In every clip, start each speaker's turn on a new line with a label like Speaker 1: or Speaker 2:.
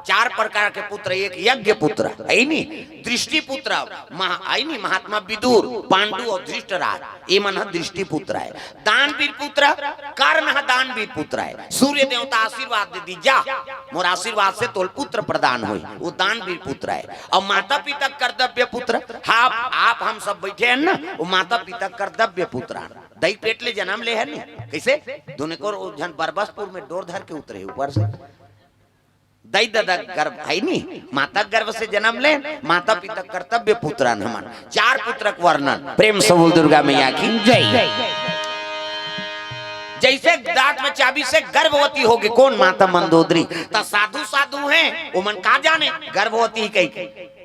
Speaker 1: चार प्रकार के पुत्र, एक यज्ञ पुत्र है नी, दृष्टि पुत्र है नी, महात्मा विदुर, पांडु और धृष्टराज, ये मन दृष्टि पुत्र है। दानवीर पुत्र कर्ण दानवीर पुत्र है। सूर्य देवता आशीर्वाद दे दी, जा मोर आशीर्वाद से तोल पुत्र प्रदान हुई, वो दानवीर पुत्र है। और माता पिता कर्तव्य पुत्र, आप हम सब बैठे हैं ना, वो माता पिता कर्तव्य पुत्र दही पेट ले जन्म ले है नी, कैसे दोनों को जन बरबसपुर में डोर धर के उतरे ऊपर से, दई दादा गर्भ है नी, माता गर्भ से जन्म ले, माता पिता कर्तव्य पुत्रान हमान। चार पुत्रक वर्णन प्रेम से बोल दुर्गा मैया की जय। जैसे दांत में चाबी से गर्भवती होगी कौन, माता मंदोदरी। तो साधु साधु हैं वो मन का जाने गर्भवती कही,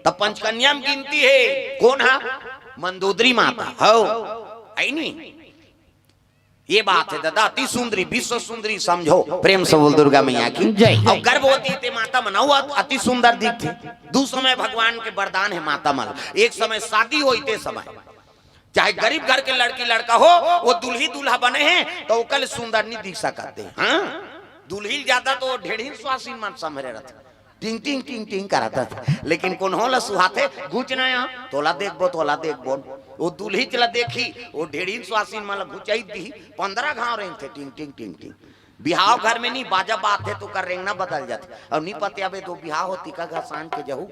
Speaker 1: तो पंचकन्या में गिनती है कौन है, मंदोदरी माता हो है नी। ये बात है दादा, अति सुंदरी विश्व सुंदरी समझो, प्रेम से बोल दुर्गा मैया की जय। और गर्भवती थे माता मन, अति सुंदर दिखते। दो समय भगवान के वरदान है माता मन। एक समय शादी हुई थे समय, चाहे गरीब घर के लड़की लड़का हो, वो दुल्ही दूल्हा बने हैं तो कल सुंदर नहीं दिख सकते। हाँ दुल्ही ज्यादा तो ढेढ़ी स्वासीन मन समझे रहता, टिंग टिंग टिंग टिंग कराता था। लेकिन कौन होला सुहाते गुचना यहाँ तोला देखबो तोला देखबो, वो दुल्ही चला देखी वो ढेढ़ी स्वासीन माला गुचाई दी 15 घाव रहे थे, टिंग टिंग टिंग टिंग। बिहाव घर में नहीं बाजा बात है तो कर रेंगना बदल जाते, और नहीं पते अबे तो बिहाव होती का घसान के जहू,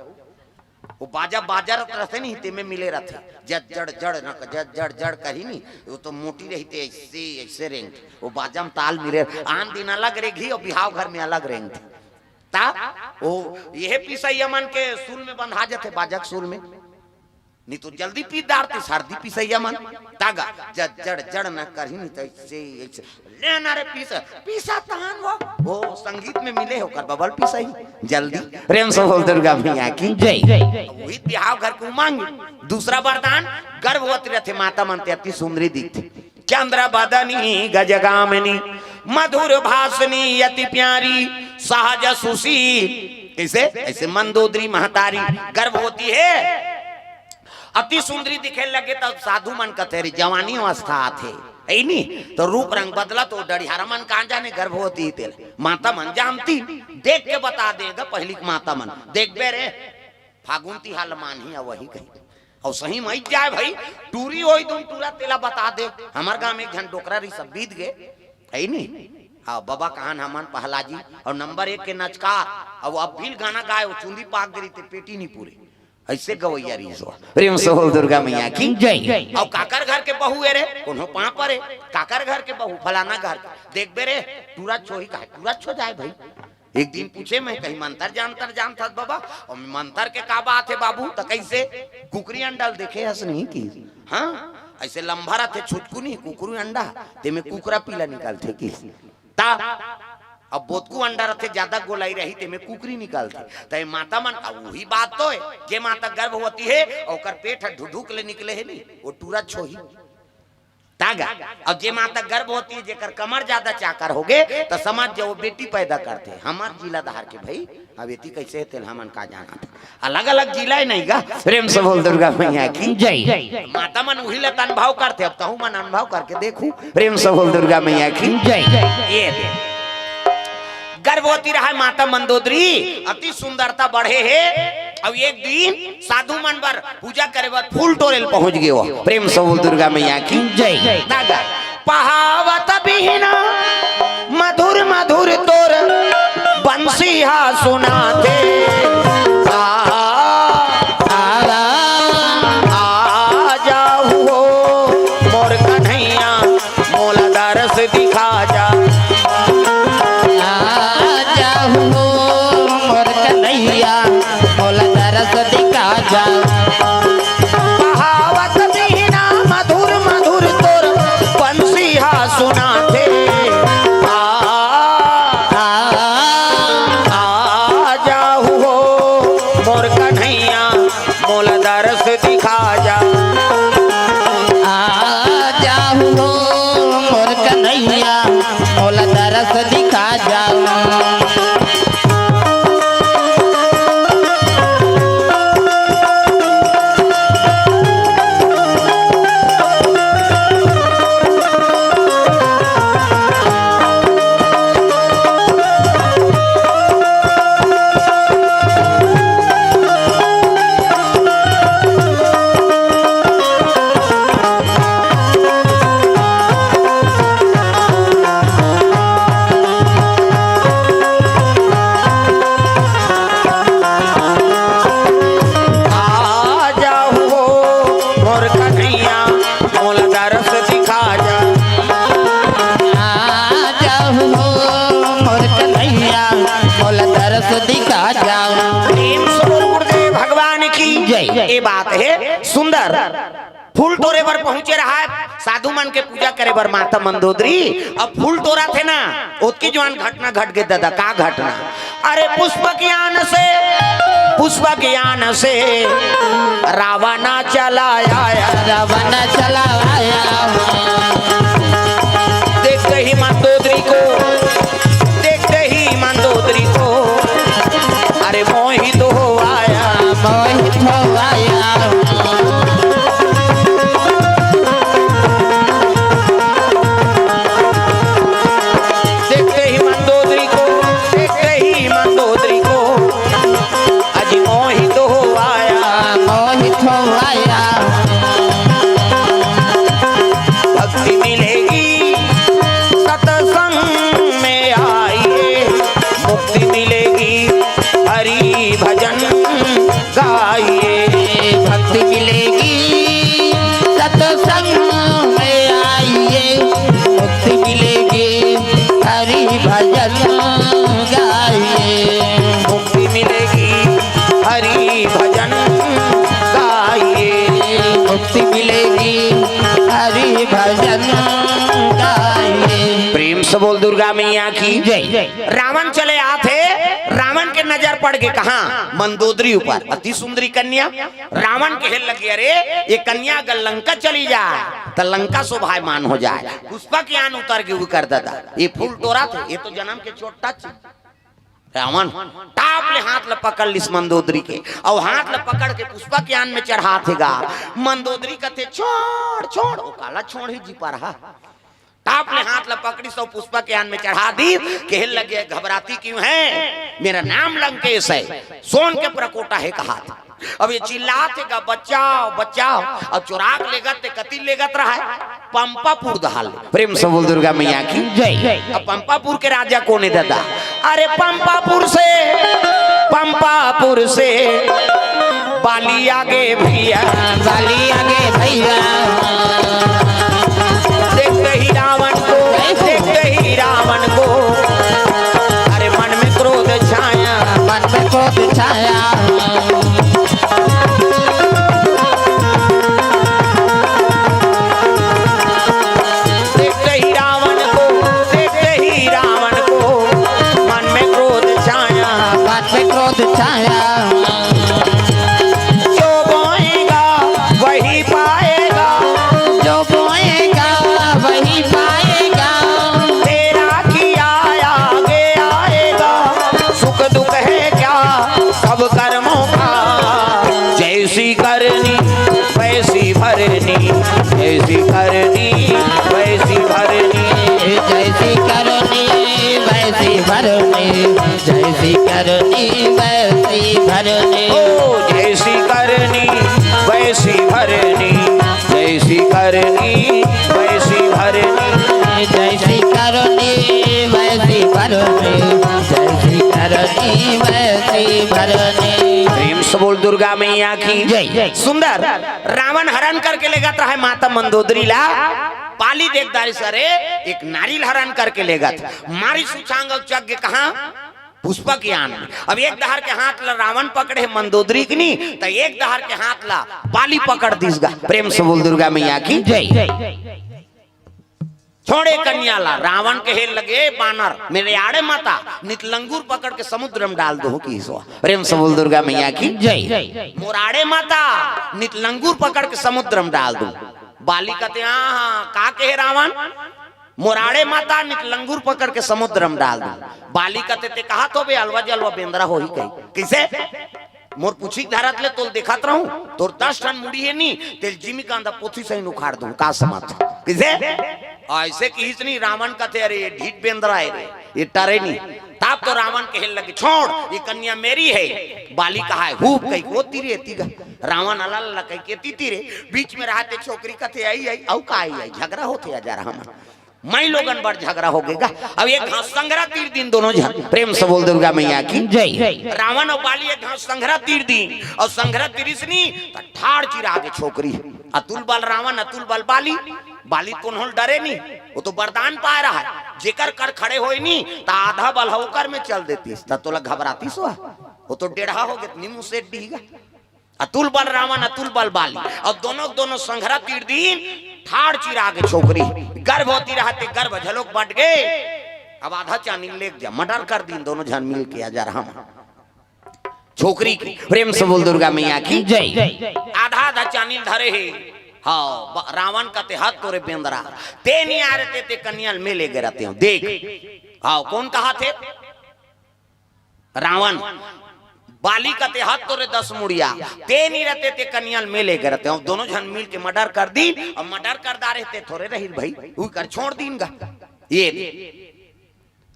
Speaker 1: वो बाजा बाजा रहते नहीं ते में मिले रहते, जड़ जड़ जड़ न जड़ जड़ जड़ कही नहीं, वो तो मोटी रहती ऐसे ऐसे रेंग, वो बाजा में ताल मिले। आन दिन अलग रेगी और बिहाव घर में अलग रेंग थे। वो यह पिसैया मन के सूल में बंधा जाते, बाजक सूल में नहीं तो जल्दी पी डारते, सर्दी पिसैया मन तागा जड़ जड़ न करही नहीं तो ऐसे लेना रे पीसा तान वो संगीत में मिले होकर बबल पिसई जल्दी। प्रेम से बोल दुर्गा मैया की जय। वही बिहाव घर को मांगे। दूसरा वरदान गर्भवती रहते माता मन अति सुंदरी दिखती, चंद्र बदनी गजगामिनी मधुर भाषणी अति प्यारी सहज सुशील। कैसे ऐसे मंदोदरी महतारी गर्भवती है, अति सुंदरी दिखे लगे तो साधु मन कतेरी जवानी अवस्था थे है नी, तो रूप रंग बदला तो डरिहारा मन कहाँ जाने गर्भवती थे। माता मन जानती, देख के बता देगा पहली माता मन, देख बे रे फागुनती हाल मान ही वही कही और सही मई जाए भाई, टूरी हो तुम टूरा तेला बता दे। हमारे गांव में एक घंटा डोकरा रही सब बीत गए है नी। हाँ बाबा कहान हमान पहलाजी और नंबर 1 के नचकार, अब अब भी गाना गाए चुंदी पाक गई थे पेटी नहीं पूरे, ऐसे गवैया रही सो। प्रेम से बोल दुर्गा मैया की जय। और काकर घर के बहू है रे कोनो पा परे, काकर घर के बहू फलाना घर देख बे रे टूरा छोही का टूरा छो जाए भाई। एक दिन पूछे मैं कहीं मंतर जानता बाबा, और मंतर के का बात है बाबू, तो कैसे कुकरी अंडा देखे हस नहीं की। हाँ ऐसे लंबा रहते छुटकू नहीं कुकरी अंडा ते में कुकरा पीला निकालते की ता, अब बोतकू अंडा रहते ज्यादा गोलाई रही ते में कुकरी निकालते। तो माता मन वही बात तो है, जे माता गर्भवती है और पेट ढुढुक ले निकले है नहीं वो टूरा छोही तागा, और जे माता गर्भवती है जेकर कमर ज्यादा चाकर हो गए तो समझ जो बेटी पैदा करते। हमार जिला धार के भाई अब बेटी कैसे है तेल हमन का जाना था, अलग अलग जिला है नहीं गा। प्रेम से बोल दुर्गा मैया की जय। माता मन वही लत अनुभव करते, अब कहूँ मन अनुभव करके देखू। प्रेम से बोल दुर्गा मैया की जय। ये गर्भवती रहा माता मंदोदरी, अति सुंदरता बढ़े है। अब एक दिन साधु मन पर पूजा करे बाद फूल टोरेल पहुंच गए। प्रेम से बोल दुर्गा मैया की जय। पहावत बिना मधुर मधुर तोर बंसिया सुनाते, आ जाओ मोर कन्हैया मोल दरस दिखा जा, कहावत बिना मधुर मधुर तोर बंसिया सुनाते, आ जाओ मोर कन्हैया मोल दरस दिखा जा, आ जाओ मोर कन्हैया बात है सुंदर फूल तोरे बर पहुंचे रहा है साधु मन के पूजा करे बर माता मंदोदरी। अब फूल तोरा थे ना उसकी जवान घटना घट गई दादा। का घटना? अरे पुष्प ज्ञान से रावण चला आया,
Speaker 2: रावण चला आया।
Speaker 1: देखते ही मंदोदरी को, देखते ही मंदोदरी को अरे मोहित हो आया,
Speaker 2: मोहित हो आया।
Speaker 1: बोल दुर्गा मैया की जय। रावण चले आते, रावण के नजर पड़ गए कहा? मंदोदरी ऊपर। अति सुंदरी कन्या। रावण के हेल लगे अरे ये कन्या अगर लंका चली जाए तो लंका शोभायमान हो जाए। पुष्पा के आन उतर के वो कर दादा ये फूल तोरा थे, ये तो जन्म के छोटा रावण टाप ले हाथ ल पकड़ लिस मंदोदरी के और हाथ ल पकड़ के पुष्पा के आन में चढ़ा थेगा। मंदोदरी कहते छोड़ छोड़, वो काला छोड़ ही जी पा रहा। टाप ले हाथ ल पकड़ी सौ पुष्पा के आन में चढ़ा दी। कहने लगे घबराती क्यों है? मेरा नाम लंकेश है, सोन के प्रकोटा है कहा था। अब ये चिल्लातेगा बचाओ बचाओ। अब चुराग लेगत ते कति लेगत रहा है पंपापुर दहाल। प्रेम से बोल दुर्गा मैया की जय। अब पंपापुर के राजा कौन है दादा? अरे पंपापुर से बाली आगे भैया,
Speaker 2: बाली आगे भैया।
Speaker 1: देखते ही रावण को अरे मन में क्रोध छाया,
Speaker 2: मन में क्रोध छाया।
Speaker 1: देखते ही रावण को मन में क्रोध छाया,
Speaker 2: मन में क्रोध छाया।
Speaker 1: जो बोएगा वही पाएगा,
Speaker 2: जो बोएगा वही पाएगा।
Speaker 1: तेरा किया आगे आएगा, सुख दुख है क्या सब कर्मों का। जैसी करनी वैसी भरनी, जैसी करनी वैसी भरनी,
Speaker 2: जैसी करनी वैसी भरनी, जैसी करनी वैसी भरनी।
Speaker 1: ओ जैसी करनी वैसी भरनी, जैसी करनी वैसी भरनी,
Speaker 2: जैसी करनी वैसी भरनी, जैसी करनी वैसी भरनी।
Speaker 1: प्रेम से बोल दुर्गा मैया की जय। सुंदर रावण हरण करके ले गया है माता मंदोदरी ला। पाली देखदारी सरे एक नारियल हरण करके ले गया, मारी सुचांग चग कहा पुष्पा की आन में। अब एक दहार के हाथ ला रावण पकड़े मंदोदरी की नहीं तो एक दहार के हाथ ला पाली पकड़ दीसगा। प्रेम से बोल दुर्गा मैया की जय। छोड़े कन्या ला रावण के हेल लगे बानर मेरे आड़े माता नितलंगूर पकड़ के समुद्र में डाल दो की। प्रेम से बोल दुर्गा मैया की जय। मोराड़े माता नितलंगूर पकड़ के समुद्र में डाल दो। बाली कहते हाँ का कहे रावण? मोराड़े माता निकलंगूर पकड़ के समुद्र में डाल दो। बाली कहते ते कहा तो बे अलवा जलवा बेंदरा हो ही कही किसे मोर पूछी धारत ले तोल देखत रहूं तोर 10 टन मुड़ी है नी तेल जिमी कांदा पोथी से उखाड़ दूं का समात किसे ऐसे की नहीं। रावण कहते अरे ये ढीठ बेंदरा है रे ये टरे नहीं। ताप तो रावण कहे लगे छोड़ ये कन्या मेरी है। बाली कहा है हूब कई को तीरे तीगा। रावण अल्लाह कई के तीरे बीच में रहते छोकरी कहते आई आई औ का आई झगड़ा होते जा रहा मैं लोगन बड़ झगड़ा हो गएगा। अब एक घास संग्रह तीर दिन दोनों जन। प्रेम से बोल दुर्गा मैया की जय। रावण और बाली एक घास संग्रह तीर दी और संग्रह तीरिसनी तो ठाड़ चिरा के छोकरी अतुल बल रावण अतुल बल बाली। बाली कौन होल डरे नहीं वो तो वरदान पा रहा है जेकर कर खड़े होए नहीं तो आधा बल होकर में चल देती तो तोला घबराती सो वो तो डेढ़ा हो गया नीमू से डीगा अतुल बल रावण अतुल बल बाली और दोनों संघरा तीर दीन ठाड़ चिरा के छोकरी गर्भवती रहते गर्भ झलोक बट गए। अब आधा चानी ले जा मर्डर कर दी दोनों जन मिल के जा रहा छोकरी की प्रेम से बोल दुर्गा मैया की जय। आधा चानी धरे है हाँ रावण का ते हाथ तोरे बेंदरा ते नहीं आ रहे ते कन्याल में ले गए रहते हो देख हाँ कौन कहा थे रावण बाली का ते हाथ तोरे 10 मुड़िया ते नहीं रहते ते कन्याल में ले गए रहते हो दोनों जन मिल के मर्डर कर दी और मर्डर कर दा रहे थे थोड़े रही भाई वो कर छोड़ दीनगा ये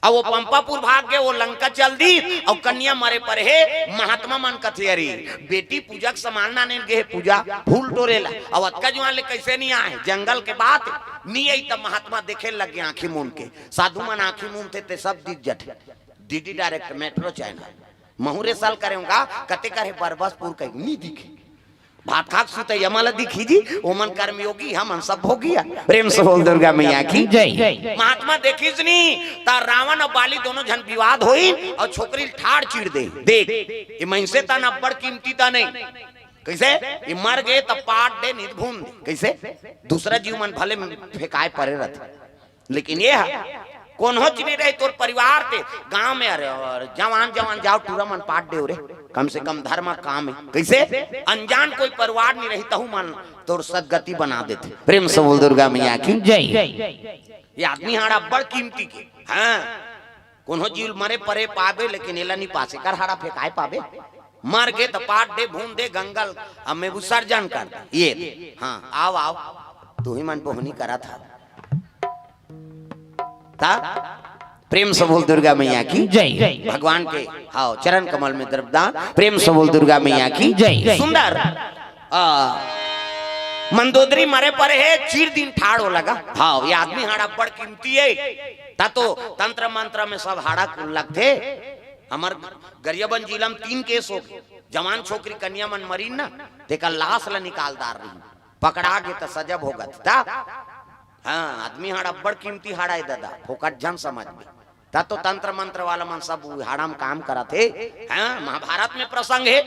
Speaker 1: अब वो पंपापुर भाग गए वो लंका चल दी और कन्या मरे पर है महात्मा मन कथियरी बेटी पूजक संभालना नहीं गए पूजा फूल टोरेला अब अतका जुआन ले कैसे नहीं आए जंगल के बात नहीं आई तब महात्मा देखे लगे आंखी मून के साधु मन आंखी मून थे सब दिख जट डीडी डायरेक्ट मेट्रो चैनल महुरे साल करेगा कते करे बरबसपुर कहीं नहीं दिखे भात खाक सुते यमल दिखी जी ओमन कर्मयोगी हम सब हो गया प्रेम से बोल दुर्गा मैया की जय। महात्मा देखीस नहीं ता रावण और बाली दोनों जन विवाद होई और छोकरी ठाड़ चीड़ दे देख ये महिषे ता न बड़ कीमती ता नहीं कैसे ये मर गए तब पाट दे नित भून कैसे दूसरा जीव मन भले फेंकाए पड़े रहते लेकिन ये है कौन हो नहीं रहे तोर परिवार ते गांव में अरे और जवान जवान जाओ टूरा मन पाट दे रे कम से कम धर्म काम है कैसे अनजान कोई परिवार नहीं रही तहु मन तोर सदगति बना देते प्रेम से बोल दुर्गा मैया की जय। ये आदमी हाड़ा बड़ कीमती के हाँ कौन हो जीव मरे परे पावे लेकिन एला नहीं पासे कर हाड़ा फेंकाए पावे मर गए तो पाट दे भून दे गंगल हमें विसर्जन कर ये हाँ आओ आओ तू ही मन पोहनी करा था प्रेम से बोल दुर्गा मैया की जय। भगवान के हाँ चरण कमल में द्रवदान प्रेम से बोल दुर्गा मैया की जय। सुंदर मंदोदरी मरे पर है चीर दिन ठाड़ हो लगा हाँ ये आदमी हाड़ा बड़ कीमती है ता तो तंत्र मंत्र में सब हाड़ा कुल्लक थे हमार गरियाबंद जिला में 3 केस हो जवान छोकरी कन्या मन मरी ना तेका लाश ला निकालदार रही पकड़ा के तो सजा भोगत था हाँ आदमी हाड़ा बड़ कीमती हाड़ा है दादा फोकट जन समझ में ता तो तंत्र मंत्र वाला मन सब हाड़ा में काम करा थे हाँ महाभारत में प्रसंग है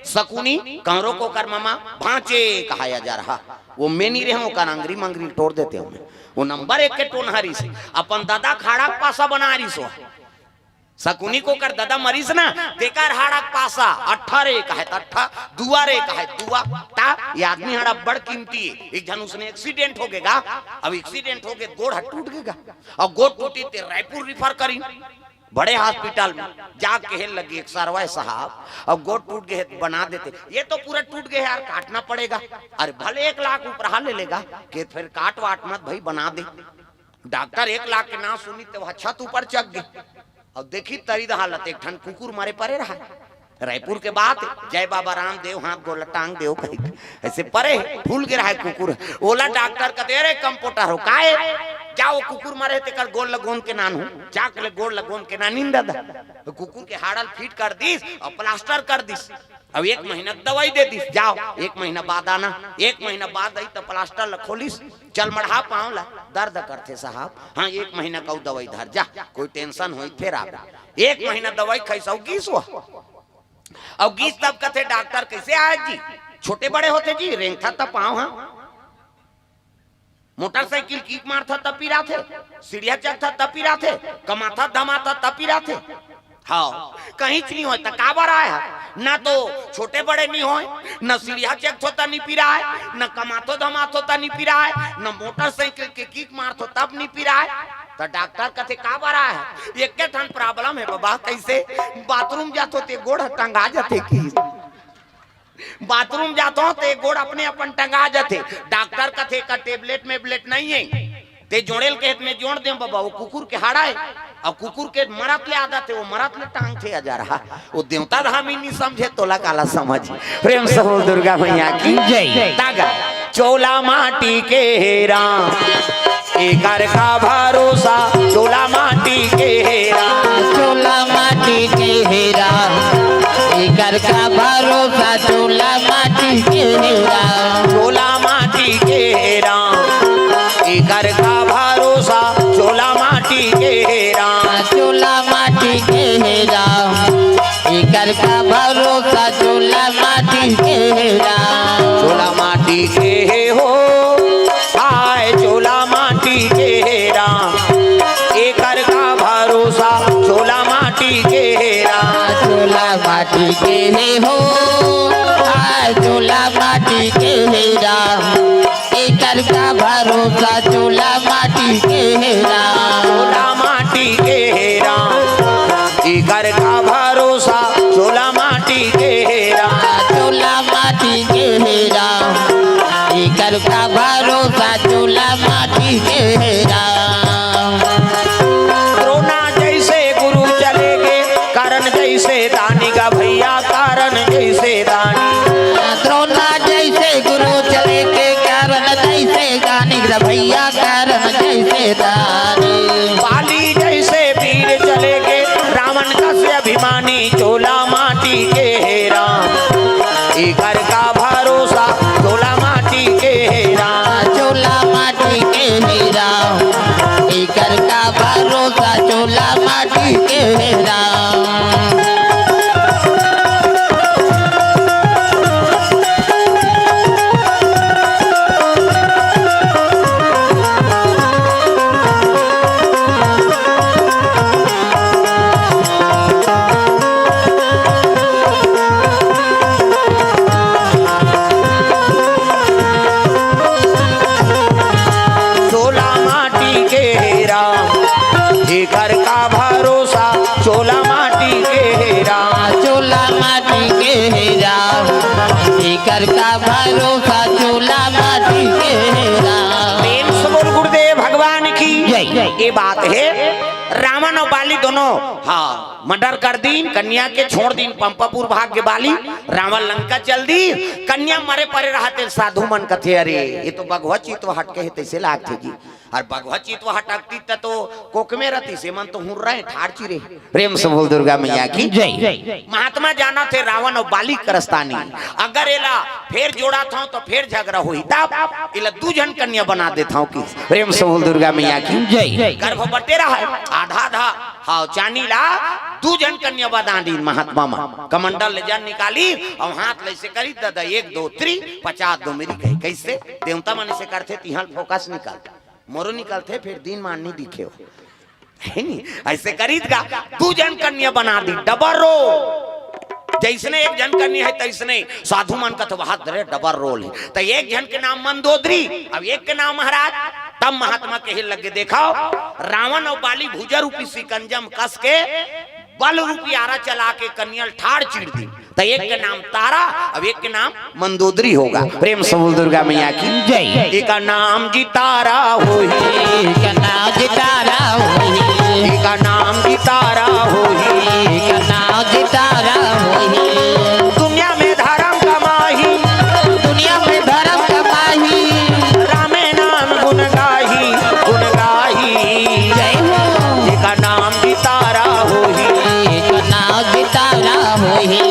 Speaker 1: शकुनी कंवरों को कर्ममा भांचे कहाया जा रहा वो मैं नहीं रहे का अंगरी मंगरी तोड़ देते हो वो नंबर 1 के टोनहरी से अपन दादा खाड़ा पासा बना रही सो शकुनी को कर दादा मरीज ना देकर हाड़ा पासा 18 का है अट्ठा दुआरे का है दुआ ता ये आदमी हाड़ा बड़ कीमती है एक जन उसने एक्सीडेंट हो गएगा अब एक्सीडेंट हो गए गोड़ टूट गएगा और गोड़ टूटी ते रायपुर रिफर करी बड़े हॉस्पिटल में जाग के लगे एक सरवाए साहब अब गोड़ टूट गए बना देते ये तो पूरा टूट गए यार काटना पड़ेगा अरे भले 1 लाख ऊपर ले लेगा कि फिर काट वाट मत भाई बना दे डॉक्टर 1 लाख के ना सुनी तो छत ऊपर चक गए और देखी तरी हालत एक ठन कुकुर मारे परे रहा रायपुर के बाद जय बाबा रामदेव हाथ गोला टांग देव कहीं ऐसे परे फूल गिरा है कुकुर ओला डॉक्टर का दे रे कंप्यूटर हो काए जाओ कुकुर मारे ते कर गोल लगोन के नान हूं चाक ले गोल लगोन के नान नींद दादा तो कुकुर के हाड़ल फिट कर दीस और प्लास्टर कर दीस अब 1 महीना दवाई दे दीस जाओ 1 महीना बाद आना 1 महीना बाद आई तो प्लास्टर ल खोलिस चल मढ़ा पाँव ला दर्द करते साहब हाँ 1 महीना का दवाई धर जा कोई टेंशन हो फिर आप 1 महीना दवाई खैसा गीस हुआ अब गीस तब कहते डॉक्टर कैसे आए जी छोटे बड़े होते जी रेंगता तब पाँव हाँ मोटरसाइकिल किक मारता तब पी रहा थे सीढ़िया चढ़ता तब पी रहा थे कमाता धमाता तब पी रहा थे हाँ कहीं नहीं होता काबर आया ना तो छोटे बड़े नहीं होए न सीढ़िया चेक होता नहीं पी रहा है न कमातो धमात होता नहीं पी रहा है न मोटरसाइकिल के किक मारतो तब नहीं पी रहा है तो डॉक्टर कहते काबर आया है एक के ठन प्रॉब्लम है बाबा कैसे बाथरूम जातो ते गोड़ टंगा जाते की बाथरूम जातो ते गोड़ अपने अपन टंगा जाते डॉक्टर कहते का टेबलेट में ब्लेट नहीं है ते जोड़ेल के में जोड़ दे बाबा वो कुकुर के हाड़ा है और कुकुर के मरत ले आदत है वो मरत ले टांग थे जा रहा वो देवता धाम ही नहीं समझे तोला काला समझ प्रेम से बोल दुर्गा मैया की जय। दागा चोला माटी के राम एकर का भरोसा चोला माटी के राम
Speaker 2: चोला माटी के हेरा एकर का भरोसा चोला माटी के हेरा
Speaker 1: चोला माटी के राम एकर का भरोसा चोला माटी के राम
Speaker 2: चोला माटी के हेरा कर का भरोसा चोला माटी के राम।
Speaker 1: चोला माटी के हो हाय चोला माटी के राम, एकर का भरोसा चोला माटी के राम।
Speaker 2: चोला माटी के हो हाय चोला माटी के राम, एकर का भरोसा चोला माटी के राम।
Speaker 1: चोला माटी के राम, एकर का भरोसा चोला माटी के राम।
Speaker 2: चोला माटी के राम, एकर का भरोसा चोला माटी के राम।
Speaker 1: द्रोणा जैसे गुरु चले गए कारण जैसे दानी का भैया कारण जैसे दानी।
Speaker 2: द्रोणा जैसे गुरु चले के कारण जैसे गानी भैया कारण जैसे दानी।
Speaker 1: बाली जैसे वीर चले गए रावण का से अभिमानी चोला माटी के राम, एकर का भरोसा चोला माटी के राम।
Speaker 2: चोला माटी के राम, एकर का भरोसा चोला माटी के राम।
Speaker 1: चोला माटी के राम, एकर का भरोसा चोला माटी के राम।
Speaker 2: चोला माटी के राम, एकर का भरोसा चोला माटी के राम।
Speaker 1: प्रेम से बोल गुरुदेव भगवान की
Speaker 2: जय।
Speaker 1: ये बात है रावण और बाली दोनों हाँ मर्डर कर दी, कन्या के छोड़ दी पंपापुर भाग के बाली, रावण लंका चल दी, कन्या मरे परे रहते साधु मन कथे अरे ये तो भगवत चित्व हटके है तैसे लाग थे और भगवत चित्व हटकती तो कोक में रहती से मन तो हुर रहे ठाड़ चिरे। प्रेम से बोल दुर्गा मैया की
Speaker 2: जय।
Speaker 1: महात्मा जाना थे रावण और बाली करस्तानी, अगर एला फिर जोड़ा था तो फिर झगड़ा हुई तब इला दू जन कन्या बना देता हूँ की। प्रेम से बोल दुर्गा मैया की
Speaker 2: जय।
Speaker 1: गर्भ बटे रहा है आधा आधा हाँ चानी ला दू जन कन्या बना दी महात्मा मां कमंडल ले जान निकाली और हाथ ले से करी दादा 1 2 3 50 दो मेरी कही कैसे देवता मन से करते तिहल फोकस निकाल मोरो निकलते फिर दिन माननी दिखे हो है नहीं ऐसे करीद का दू जन कन्या बना दी डबल रोल जैसने एक जन कन्या है तैसने साधु मन का तो वहां डबल रोल है तो एक जन के नाम मंदोदरी अब एक के नाम महाराज तब महात्मा के हिल लगे देखा रावण और बाली भुजा रूपी सिकंजम कस के बल रूपी आरा चला के कन्या ठाड़ चीड़ दी तो एक के नाम तारा अब एक के नाम मंदोदरी होगा। प्रेम से बोल दुर्गा मैया की
Speaker 2: जय।
Speaker 1: एक का नाम जी तारा होई,
Speaker 2: एक नाम जितारा होई,
Speaker 1: एक का नाम जी तारा होई,
Speaker 2: एक नाम जितारा होई।
Speaker 1: दुनिया में धर्म कमाही,
Speaker 2: दुनिया में धर्म कमाही,
Speaker 1: रामे नाम गुण गाही गुण गाही।
Speaker 2: जय हो।
Speaker 1: एक का नाम जी तारा होई,
Speaker 2: एक नाम जितारा होई।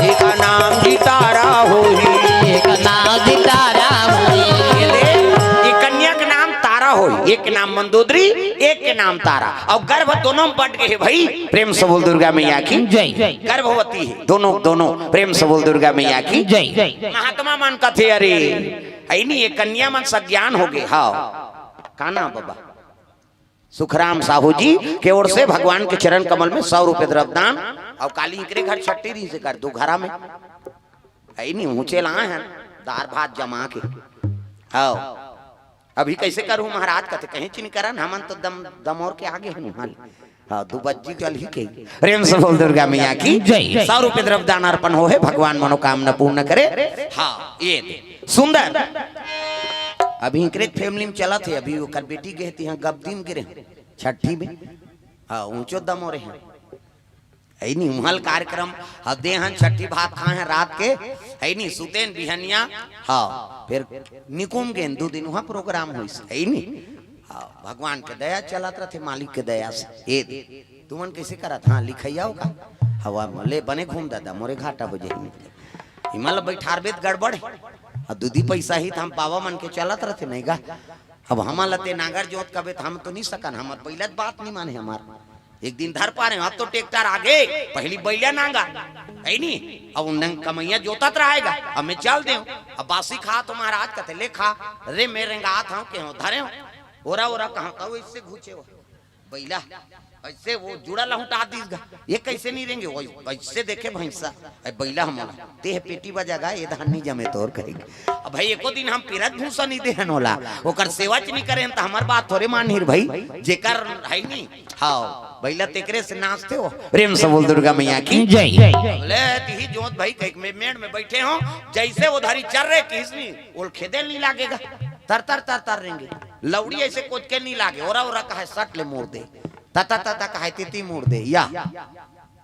Speaker 1: एक का नाम जी तारा होई,
Speaker 2: एक नाम जितारा होई।
Speaker 1: ये कन्या का नाम तारा होई, एक के नाम मंदोदरी एक के नाम तारा और गर्भ दोनों में बट गए भाई। प्रेम से बोल दुर्गा मैया की
Speaker 2: जय।
Speaker 1: गर्भवती है दोनों दोनों। प्रेम से बोल दुर्गा मैया की
Speaker 2: जय।
Speaker 1: महात्मा मन का थे अरे ऐ नहीं ये कन्या मन सज्ञान हो गए हाँ काना बाबा सुखराम साहू जी के ओर से भगवान के चरण कमल में 100 रुपए द्रव्यदान और काली के घर छट्टी रही से कर दो घरा में ऐ नहीं ऊंचे लाए हैं दार भात जमा के हाँ अभी कैसे करूं महाराज कहते कहीं चिन करन हमन तो दम और के आगे हैं हाल हाँ दुबज्जी कल ही के। प्रेम से बोल दुर्गा मैया की
Speaker 2: जय।
Speaker 1: 100 रुपए द्रव्यदान अर्पण हो है भगवान मनोकामना पूर्ण करे। हाँ ये सुंदर अभी इंक्रेज फैमिली में चला थे अभी ओकर बेटी गए थे यहाँ गब्दीम गिरे छठी में हाँ ऊंचो दम हो रहे हैं है नहीं महल कार्यक्रम हदे हन छठी भात खाए हैं रात के है नहीं सुतेन बिहनिया हाँ फिर निकुम के 2 दिन वहाँ प्रोग्राम हुई है नहीं हाँ, भगवान के दया चलत रहे मालिक के दया से। ये तुमन कैसे करत हाँ लिखैया का हवा मले बने घूम दादा मोरे घाटा हो जाई हिमाल बैठारबेत गड़बड़ और दूधी पैसा ही हम पावा मन के चलत रहते नहीं गा। अब हम लते नागर जोत कबे हम तो नहीं सकन हमार पहले बात नहीं माने हमार एक दिन धर पा रहे अब तो ट्रैक्टर आगे पहली बैलिया नांगा है नहीं अब उन कमैया जोतत रहेगा अब मैं चल दे अब बासी खा तो महाराज कहते ले खा रे मेरे गात हूँ के धरे हो ओरा ओरा कहाँ का इससे घुचे हो बैला ऐसे वो जुड़ा लहुटा दीगा ये कैसे नहीं रहेंगे वो ऐसे देखे भैंसा बैला हमारा ते पेटी बजागा ये धान नहीं जमे तोर करेंगे अब भाई एको दिन हम पिरत भूसा नहीं देहन होला ओकर सेवा च नहीं करें तो हमार बात थोड़े मानहिर भाई जेकर है नहीं हाँ बैला तेकरे से नाचते हो प्रेम से बोल दुर्गा मैया की जय बोले ती जोत भाई कहीं में मेड़ में बैठे हो जैसे वो धारी चल रहे किसनी वो खेदे नहीं लागेगा तर तर तर तर रहेंगे लौड़ी ऐसे कुछ के नहीं लागे ओरा ओरा कहे सट ले मोड़ दे तता तता कहे तिती मोड़ दे या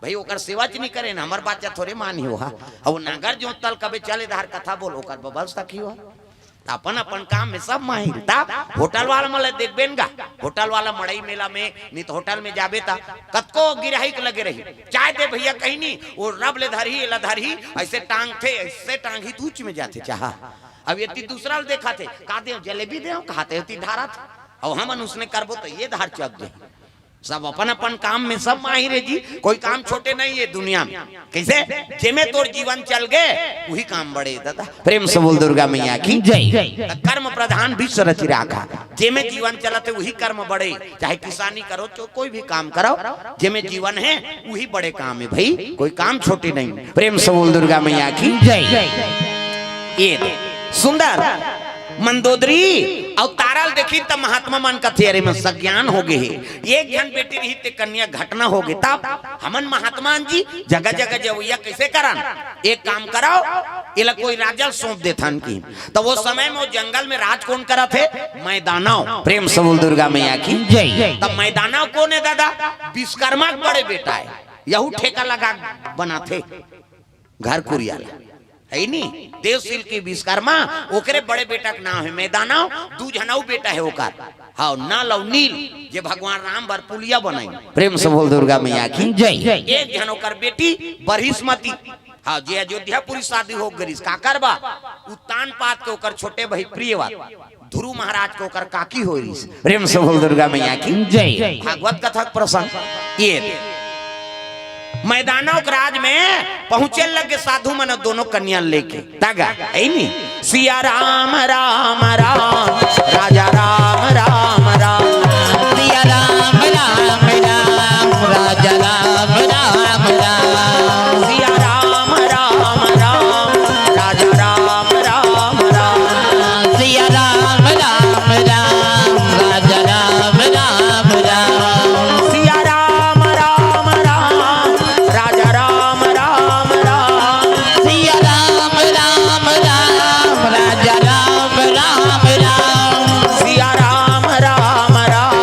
Speaker 1: भाई ओकर सेवा च नहीं करे ना हमार बात थोड़े मानी हो हा अब नागर जो तल कबे चले धार कथा बोल ओकर बबल्स तक ही हो अपन अपन काम में सब माहिर ता होटल वाला मले देखबेन गा होटल वाला मड़ई मेला में नहीं तो होटल में जाबे ता कतको गिरही के लगे रही चाय दे भैया कहीं नहीं वो रब ले धरही ऐसे टांग थे ऐसे टांग ही तूच में जाते चाहा अब ये दूसरा देखा थे का दे जलेबी दे खाते होती धारा था अब हम उसने करबो तो ये धार चक दे सब अपन अपन काम में सब माहिर है जी कोई काम छोटे नहीं है दुनिया में कैसे जेमे तोर जीवन चल गए वही काम बड़े दादा प्रेम से बोल दुर्गा मैया की जय कर्म प्रधान विश्व रचि राखा जेमे जीवन चलते वही कर्म बड़े चाहे किसानी करो तो कोई भी काम करो जेमे जीवन है वही बड़े काम है भाई कोई काम छोटे नहीं प्रेम से बोल दुर्गा मैया की जय ये सुंदर मंदोदरी अवतारल देखी तब महात्मा मन का थेरे में सज्ञान हो गए एक जन बेटी रही ते कन्या घटना हो गई तब हमन महात्मा जी जगह जगह जवैया कैसे करन एक काम कराओ इला कोई राजल सौंप देथन की तो वो समय में वो जंगल में राज कौन करा थे मैदानव प्रेम से बोल दुर्गा मैया की जय तब मैदानव कौन है दादा विश्वकर्मा के बड़े बेटा है यहू ठेका लगा बना थे घर कुरियाला है नहीं देवशील की विश्वकर्मा ओकरे बड़े बेटा का नाम है मैदानव दू जनाऊ बेटा है ओकर हाँ नल और नील जे भगवान राम बर पुलिया बनाई प्रेम से बोल दुर्गा मैया की जय एक जन ओकर बेटी बरहिस्मती हाँ जे अयोध्यापुरी शादी हो गई का करबा उत्तान पात के ओकर छोटे भाई प्रियवा ध्रुव महाराज के ओकर काकी हो रही प्रेम से बोल दुर्गा मैया की जय भागवत कथा प्रसंग ये मैदानों के राज में पहुंचे लगे साधु मन दोनों कन्या लेके तागा है नहीं सिया राम राम राम राजा राम राम राम
Speaker 2: सिया राम राम राम राजा राम राम राम
Speaker 1: सिया राम राम राम राजा राम राम राम
Speaker 2: सिया राम राम राम राजा राम राम राम
Speaker 1: सिया राम राम राम राजा राम राम राम
Speaker 2: सिया राम राम राम राजा राम राम राम
Speaker 1: सिया राम राम राम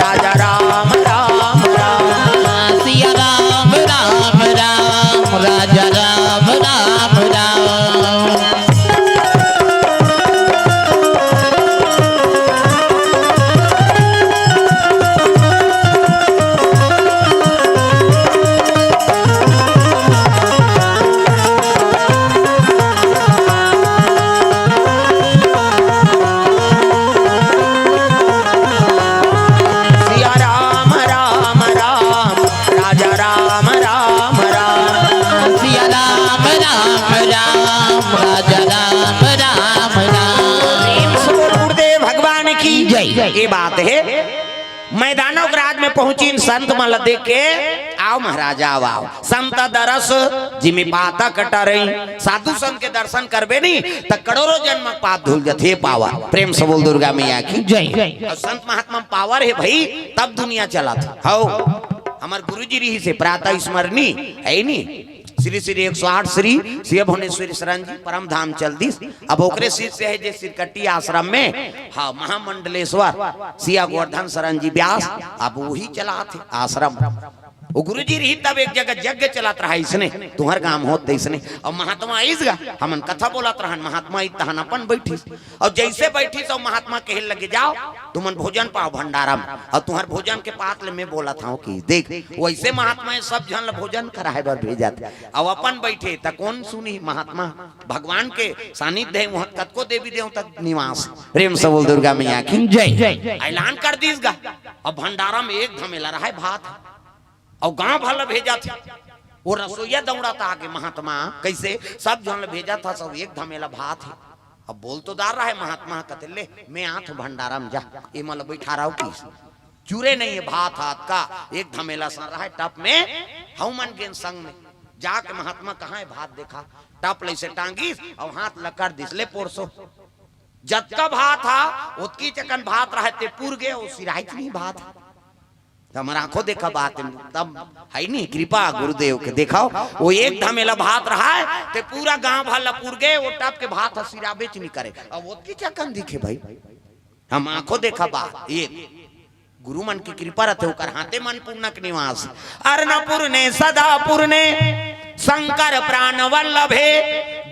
Speaker 1: राजा राम राम राम
Speaker 2: सिया राम राम राम राजा राम राम राम
Speaker 1: सिया राम राम राम राजा राम राम राम
Speaker 2: सिया राम राम राम राजा राम राम राम
Speaker 1: गुरुदेव भगवान की
Speaker 2: जय।
Speaker 1: ये बात है मैदानों के राज में पहुंची संत मल देख के आओ महाराजा आओ संत दरस जिमी पाता कटरई साधु संत के दर्शन करबे नहीं तो करोड़ों जन्म पाप धुल जथे पावा प्रेम से बोल दुर्गा मैया की
Speaker 2: जय
Speaker 1: और संत महात्मा पावर है भाई तब दुनिया चला था हो हमार गुरुजी रही से प्रातः स्मरणी है नहीं श्री श्री 108 श्री शिव भुवनेश्वरी शरण जी परम धाम चलदीस अब ओकरे सिर से है जे सिरकट्टी आश्रम में हाँ महामंडलेश्वर सिया गोवर्धन शरण जी व्यास अब वही चला थे आश्रम वो गुरुजी रही तब एक जगह यज्ञ चलात रहा इसने तुम्हार काम होते इसने और महात्मा आईसगा हमन कथा बोलत रहन महात्मा तहन अपन बैठी और जैसे बैठी तो महात्मा कहे लगे जाओ तुमन भोजन पाओ भंडारा में और तुम्हार भोजन के पात ले मैं बोला था कि देख वैसे महात्मा सब जन भोजन कराए बर भेजा थे अब अपन बैठे त कौन सुनी महात्मा भगवान के सानिध्य है वहां कतको देवी देवता निवास प्रेम से बोल दुर्गा मैया की जय ऐलान कर दीसगा अब भंडारा में एक धमेला रहा है भात और गांव भला भेजा था वो रसोईया दौड़ा था आगे महात्मा कैसे सब जन भेजा था सब एक धमेला भात है अब बोल तो दार रहा है महात्मा कहते ले मैं आठ भंडारा में जा ये मतलब बैठा रहा हूँ की चूरे नहीं है भात हाथ का एक धमेला सा रहा है टप में हनुमान के संग में जाके महात्मा कहाँ है भात देखा टप ले से टांगी और हाथ लकर दिस ले पोरसो जतका भात था उतकी चकन भात रहते पूर गए और सिराहित नहीं भात हमारा आंखों देखा बात तब है नहीं कृपा गुरुदेव के देखाओ वो एक धमेला भात रहा है ते पूरा गांव भला पूर गए वो टप के भात सिरा बेच नहीं करे अब वो की चकन दिखे भाई हम आंखों देखा बात ये गुरु मन की कृपा रहते होकर हाथे मन पूर्णक निवास अर्णपुर ने सदापुर ने शंकर प्राण वल्लभे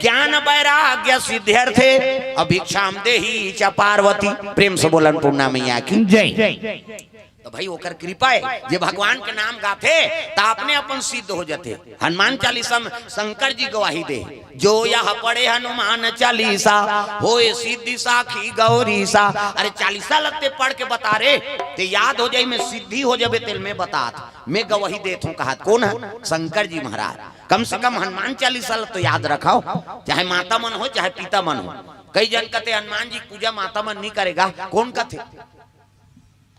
Speaker 1: ज्ञान वैराग्य सिद्ध्यर्थे अभिक्षाम देहि च पार्वती प्रेम से बोलन पूर्णा मैया की जय तो भाई ओकर कृपा है जे भगवान के नाम गाथे ता अपने अपन सिद्ध हो जाते हनुमान चालीसा में शंकर जी गवाही दे जो यह पढ़े हनुमान चालीसा होए सिद्धि साखी गौरीसा अरे चालीसा लगते पढ़ के बता रे ते याद हो जाई मैं सिद्धि हो जाबे तेल में बतात मैं गवाही देत हूं कहा कौन है शंकर जी महाराज कम से कम हनुमान चालीसा तो याद रखाओ चाहे माता मन हो चाहे पिता मन हो कई जन कहते हनुमान जी पूजा माता मन नहीं करेगा कौन कहते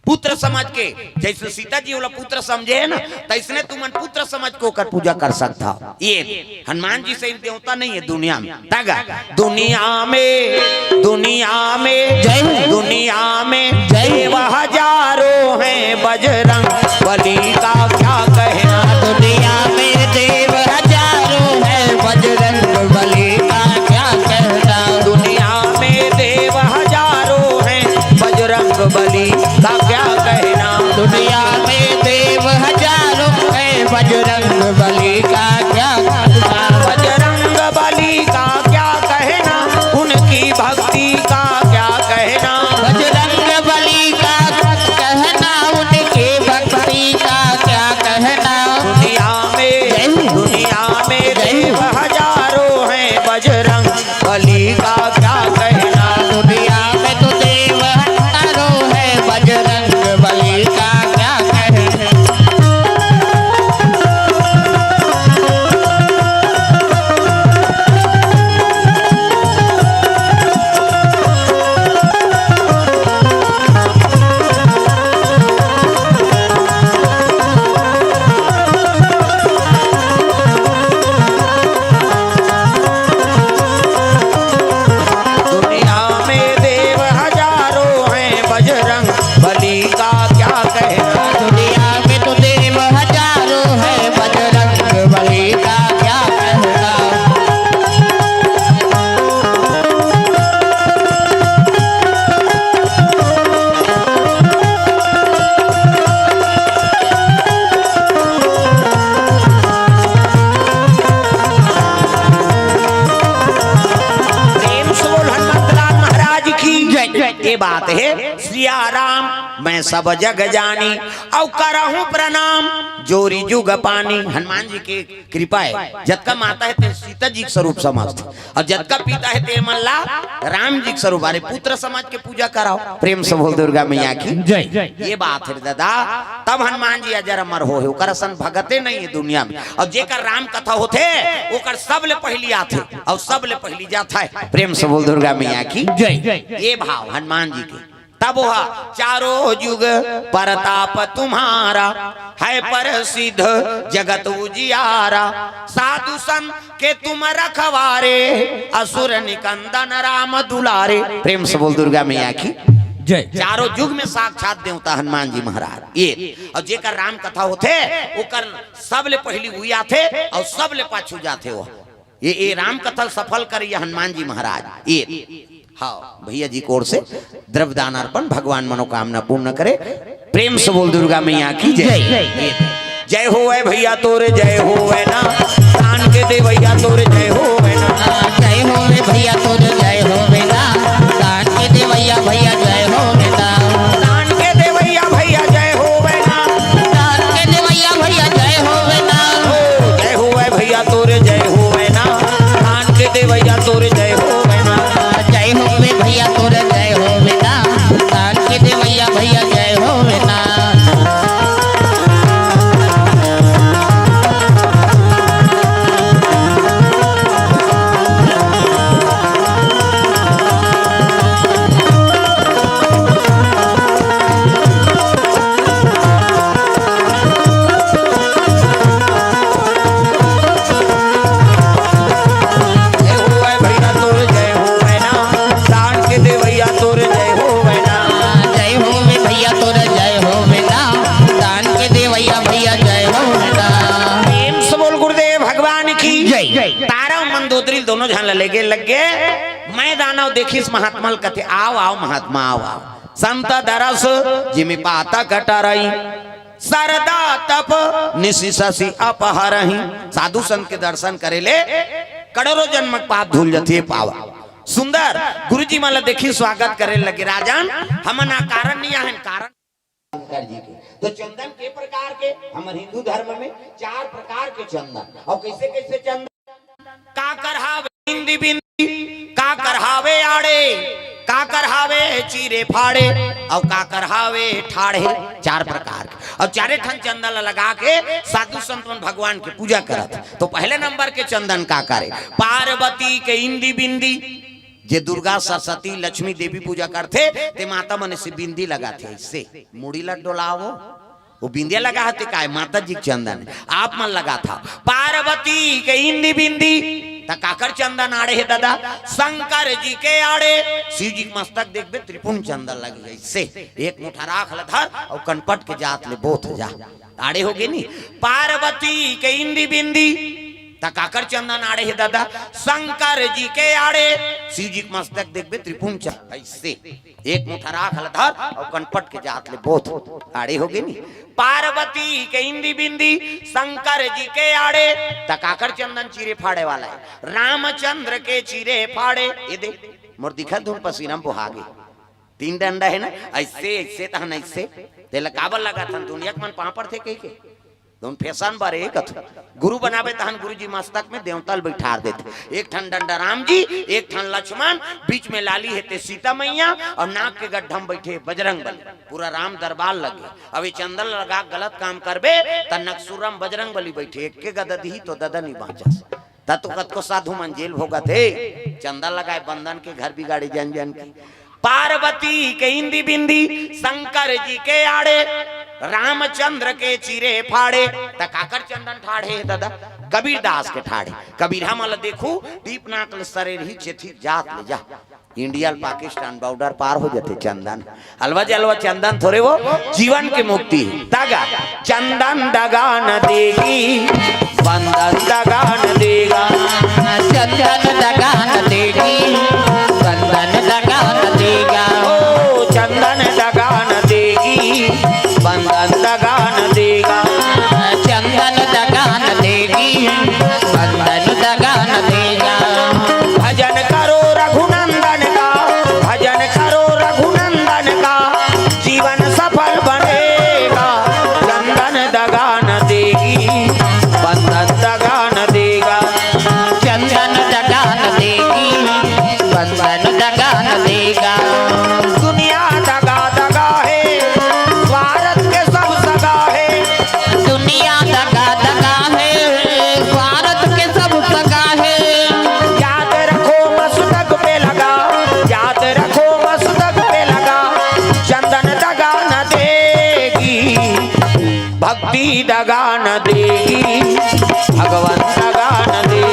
Speaker 1: पुत्र समझ के जैसे सीता जी वाला पुत्र समझे है ना तो इसने तुमन पुत्र समझ को कर पूजा कर सकता हो ये हनुमान जी से देवता नहीं है दुनिया में तगा दुनिया में देव हजारों हैं बजरंग बली का क्या कहना
Speaker 2: दुनिया में देव हजारों हैं बजरंग बली का क्या कहना
Speaker 1: दुनिया में देव हजारों हैं बजरंग बली का क्या कहना
Speaker 2: दुनिया में देव हजारों हैं बजरंग बली का क्या कहना
Speaker 1: बजरंग बली का क्या कहना उनकी भक्ति का क्या कहना
Speaker 2: बजरंग बली का कहना उनकी भक्ति का क्या कहना
Speaker 1: दुनिया में देव हजारों हैं बजरंग बली का क्या कहना
Speaker 2: दुनिया में तो देव हजारों हैं बजरंग बली का क्या कहना
Speaker 1: दुनिया में देव हजारों हैं बजरंग बली का क्या कहना
Speaker 2: दुनिया में तो देव हजारों हैं बजरंग बली का क्या कहना
Speaker 1: प्रेम से बोल हनुमंतलाल महाराज की ये बात है श्रिया राम मैं सब जग जानी औ करहूं प्रणाम जोरी जुग पानी हनुमान जी की कृपा है जतका माता है ते सीता जी के स्वरूप समझ और जतका पिता है ते मल्ला राम जी के स्वरूप अरे पुत्र समझ के पूजा कराओ प्रेम से बोल दुर्गा मैया की जय ये बात है दादा तब हनुमान जी अजर अमर हो ओकर सन भगते नहीं है दुनिया में और जेकर राम कथा होते ओकर सब ले पहली आथे और सब ले पहली जाता है प्रेम से बोल दुर्गा मैया की जय ये भाव हनुमान जी के तब वह चारों युग परताप तुम्हारा है प्रसिद्ध जगत उजियारा साधु संत के तुम रखवारे असुर निकंदन राम दुलारे प्रेम से बोल दुर्गा मैया की जय चारों युग में साक्षात देवता हनुमान जी महाराज ये और जेकर राम कथा होते ओकर सब ले पहली हुई आथे और सब ले पाछू जाते वो ये राम कथा सफल करिए हनुमान जी महाराज ये हाँ भैया जी की ओर से द्रव्य दान अर्पण भगवान मनोकामना पूर्ण करे प्रेम से बोल दुर्गा मैया की जय जय हो है भैया तोरे जय हो है ना, दान के दे भैया तोरे जय हो है ना,
Speaker 2: जय हो रे भैया तोर जय हो बेटा, दान के दे भैया भैया जय हो बेटा,
Speaker 1: दान के दे भैया भैया जय हो है ना,
Speaker 2: दान के दे भैया भैया जय हो बेटा,
Speaker 1: जय हो है भैया तोरे जय हो है ना, दान के दे भैया तोरे जय हो है ना,
Speaker 2: जय हो रे भैया तोर जय हो बेटा, दान के दे भैया भैया जय हो बेटा।
Speaker 1: जय हो है भैया तोरे जय हो है ना, दान के दे भैया तोरे जय हो है ना,
Speaker 2: जय हो रे भैया तोर जय हो बेटा, दान के दे भैया भैया जय हो बेटा।
Speaker 1: प्रेम से बोल गुरुदेव भगवान की
Speaker 2: जय।
Speaker 1: तारा मंदोदरी दोनों जहां लगे लगे मैं दानव देखिस महात्मा कथे आओ आओ महात्मा आओ आओ संत दरस जिमि पाता कटरई सरदा तप निशिशि अपहरही। साधु संत के दर्शन करेले करोड़ों जन्मक पाप धुल जथे पावा। सुंदर गुरुजी माला देखी स्वागत करे लगे राजन हमना कारण नहीं है कारण शंकर जी के। तो चंदन के प्रकार के हमारे हिंदू धर्म में 4 प्रकार के चंदन और कैसे कैसे चंदन का करहावे बिंदी बिंदी, का करहावे आड़े, का करहावे चीरे फाड़े और का करहावे ठाड़े। 4 प्रकार के और 4 ठन चंदन लगा के साधु संतन भगवान की पूजा करत। तो पहले नंबर के चंदन का करे पार्वती के इंदी बिंदी, जे दुर्गा सरस्वती लक्ष्मी देवी पूजा करते ते माता मन से बिंदी लगाते इससे मुड़ी लट डोलावो वो बिंदिया लगा हते काय माता जी चंदन आप मन लगा था। पार्वती के इंदी बिंदी ता काकर चंदन आड़े है दादा, शंकर जी के आड़े शिव जी के मस्तक देखबे त्रिपुण चंदन लग गई से एक मुठा राख ल धर और कनपट के जात ले बोथ जा आड़े हो गए नी। पार्वती के इंदी बिंदी तकाकर चंदन आड़े है दादा, शंकर जी के आड़े शिव जी के मस्तक देखबे त्रिपुण चंदन ऐसे एक मुठा राख ल धर और कनपट के जात ले बोथ आड़े हो गए नी। पार्वती के इंदी बिंदी शंकर जी के आड़े तकाकर चंदन चीरे फाड़े वाला है। रामचंद्र के चीरे फाड़े ये दे मोर दिखा धूम पसीना बुहागे 3 डंडा है ना ऐसे ऐसे तहन ऐसे तेल काबल लगा था दुनिया के मन पापड़ थे कहीं के दोन फैशन बारे कथ गुरु बनावे तहन गुरुजी मस्तक में देवतल बैठार देते। एक ठन डंडा राम जी, एक ठन लक्ष्मण, बीच में लाली है ते सीता मैया और नाक के गड्ढम बैठे बजरंग बली। पूरा राम दरबार लगे। अब ये चंदन लगा गलत काम करबे त नक्सुरम बजरंग बली बैठे एक के गदद ही तो ददा नहीं बाँचस तत्व कत को साधु मन जेल भोगत है। चंदन लगाए बंधन के घर बिगाड़े जन जन की। पार्वती के इंदी बिंदी शंकर जी के आड़े रामचंद्र के चीरे फाड़े तकाकर चंदन ठाड़े दादा कबीर दास के ठाड़े। कबीर हमल देखू दीपनाथ शरीर ही चेथी जात ले जा इंडिया पाकिस्तान बॉर्डर पार हो जाते चंदन अलवा जलवा चंदन थोड़े वो जीवन की मुक्ति दगा चंदन दगा न देगी बंधन दगा न देगा,
Speaker 2: चंदन दगा न देगी बंधन दगा न देगा,
Speaker 1: ओ चंदन दगा न देगी बंधन दगा न देगा,
Speaker 2: चंदन दगा न देगी बंधन दगा न देगा।
Speaker 1: भजन करो रघुनंदन का, भजन करो रघुनंदन का जीवन सफल बनेगा। चंदन दगा न देगी बंधन दगा न देगा,
Speaker 2: चंदन दगा न देगी बंधन दगा न देगा।
Speaker 1: दुनिया दगा दगा है स्वार्थ के सब सगा है,
Speaker 2: दुनिया दगा दगा है स्वार्थ के सब सगा है।
Speaker 1: याद रखो मस्तक पे लगा, याद रखो मस्तक पे लगा चंदन दगा न देगी भक्ति दगा न देगी भगवान दगा न देगी।